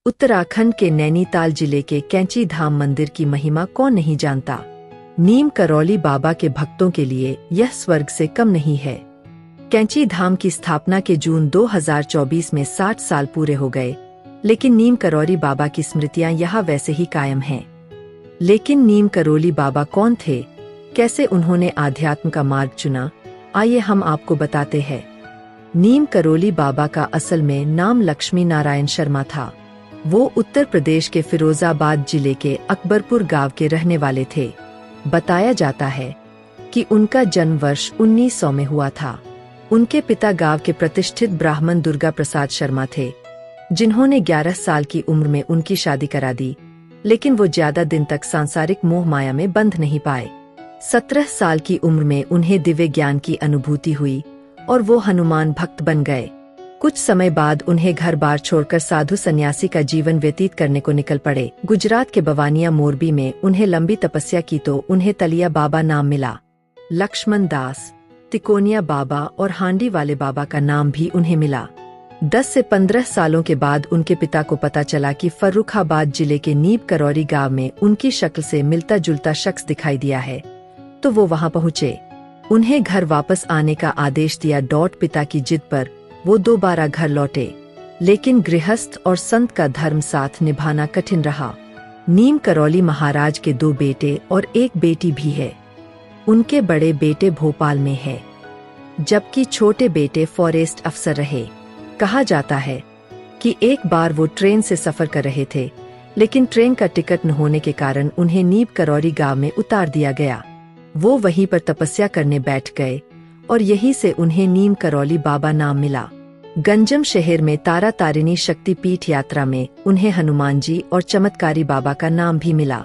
उत्तराखंड के नैनीताल जिले के कैंची धाम मंदिर की महिमा कौन नहीं जानता। नीम करौली बाबा के भक्तों के लिए यह स्वर्ग से कम नहीं है। कैंची धाम की स्थापना के जून 2024 में 60 साल पूरे हो गए, लेकिन नीम करौली बाबा की स्मृतियां यहाँ वैसे ही कायम हैं। लेकिन नीम करौली बाबा कौन थे, कैसे उन्होंने आध्यात्म का मार्ग चुना, आइए हम आपको बताते हैं। नीम करौली बाबा का असल में नाम लक्ष्मी नारायण शर्मा था। वो उत्तर प्रदेश के फिरोजाबाद जिले के अकबरपुर गांव के रहने वाले थे। बताया जाता है कि उनका जन्म वर्ष 1900 में हुआ था। उनके पिता गांव के प्रतिष्ठित ब्राह्मण दुर्गा प्रसाद शर्मा थे, जिन्होंने 11 साल की उम्र में उनकी शादी करा दी, लेकिन वो ज्यादा दिन तक सांसारिक मोह माया में बंध नहीं पाए। 17 साल की उम्र में उन्हें दिव्य ज्ञान की अनुभूति हुई और वो हनुमान भक्त बन गए। कुछ समय बाद उन्हें घर बार छोड़कर साधु सन्यासी का जीवन व्यतीत करने को निकल पड़े। गुजरात के बवानिया मोरबी में उन्हें लंबी तपस्या की तो उन्हें तलिया बाबा नाम मिला। लक्ष्मण दास, तिकोनिया बाबा और हांडी वाले बाबा का नाम भी उन्हें मिला। 10 से 15 सालों के बाद उनके पिता को पता चला कि फर्रुखाबाद जिले के नीम करौली गांव में उनकी शक्ल से मिलता जुलता शख्स दिखाई दिया है, तो वो वहां पहुंचे। उन्हें घर वापस आने का आदेश दिया। पिता की जिद पर वो दोबारा घर लौटे, लेकिन गृहस्थ और संत का धर्म साथ निभाना कठिन रहा। नीम करौली महाराज के 2 बेटे और 1 बेटी भी है। उनके बड़े बेटे भोपाल में है, जबकि छोटे बेटे फॉरेस्ट अफसर रहे। कहा जाता है कि एक बार वो ट्रेन से सफर कर रहे थे, लेकिन ट्रेन का टिकट न होने के कारण उन्हें नीम करौली गांव में उतार दिया गया। वो वहीं पर तपस्या करने बैठ गए और यहीं से उन्हें नीम करौली बाबा नाम मिला। गंजम शहर में तारा तारिणी शक्तिपीठ यात्रा में उन्हें हनुमान जी और चमत्कारी बाबा का नाम भी मिला।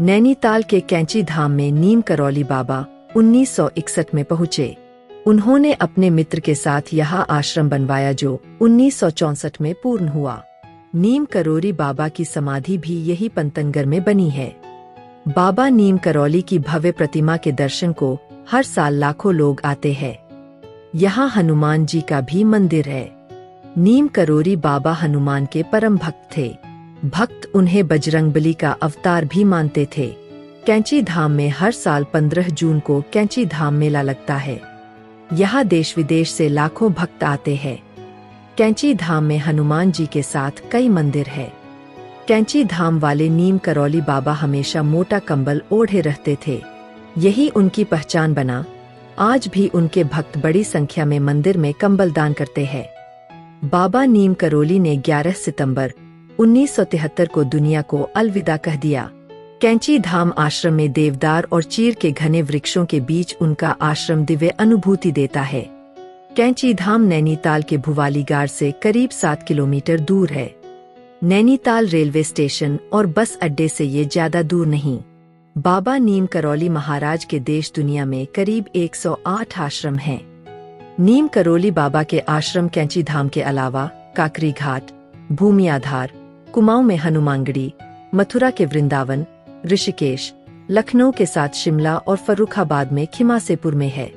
नैनीताल के कैंची धाम में नीम करौली बाबा 1961 में पहुँचे। उन्होंने अपने मित्र के साथ यहाँ आश्रम बनवाया जो 1964 में पूर्ण हुआ। नीम करौली बाबा की समाधि भी यही पंतनगर में बनी है। बाबा नीम करौली की भव्य प्रतिमा के दर्शन को हर साल लाखों लोग आते हैं। यहाँ हनुमान जी का भी मंदिर है। नीम करौली बाबा हनुमान के परम भक्त थे। भक्त उन्हें बजरंगबली का अवतार भी मानते थे। कैंची धाम में हर साल 15 जून को कैंची धाम मेला लगता है। यहाँ देश विदेश से लाखों भक्त आते हैं। कैंची धाम में हनुमान जी के साथ कई मंदिर है। कैंची धाम वाले नीम करौली बाबा हमेशा मोटा कंबल ओढ़े रहते थे, यही उनकी पहचान बना। आज भी उनके भक्त बड़ी संख्या में मंदिर में कंबल दान करते हैं। बाबा नीम करौली ने 11 सितंबर 1973 को दुनिया को अलविदा कह दिया। कैंची धाम आश्रम में देवदार और चीर के घने वृक्षों के बीच उनका आश्रम दिव्य अनुभूति देता है। कैंची धाम नैनीताल के भुवालीगार से करीब 7 किलोमीटर दूर है। नैनीताल रेलवे स्टेशन और बस अड्डे से ये ज्यादा दूर नहीं। बाबा नीम करौली महाराज के देश दुनिया में करीब 108 आश्रम हैं। नीम करौली बाबा के आश्रम कैंची धाम के अलावा काकरी घाट, भूमि आधार, कुमाऊं में हनुमानगढ़ी, मथुरा के वृंदावन, ऋषिकेश, लखनऊ के साथ शिमला और फर्रुखाबाद में खिमासेपुर में है।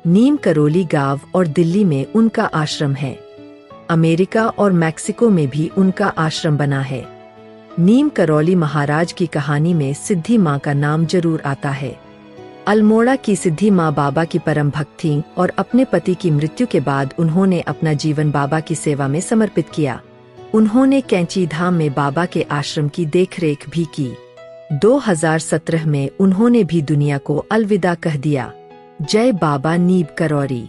नीम करौली गांव और दिल्ली में उनका आश्रम है। अमेरिका और मैक्सिको में भी उनका आश्रम बना है। नीम करौली महाराज की कहानी में सिद्धि माँ का नाम जरूर आता है। अल्मोड़ा की सिद्धि माँ बाबा की परम भक्त थीं और अपने पति की मृत्यु के बाद उन्होंने अपना जीवन बाबा की सेवा में समर्पित किया। उन्होंने कैंची धाम में बाबा के आश्रम की देखरेख भी की। 2017 में उन्होंने भी दुनिया को अलविदा कह दिया। जय बाबा नीम करौली।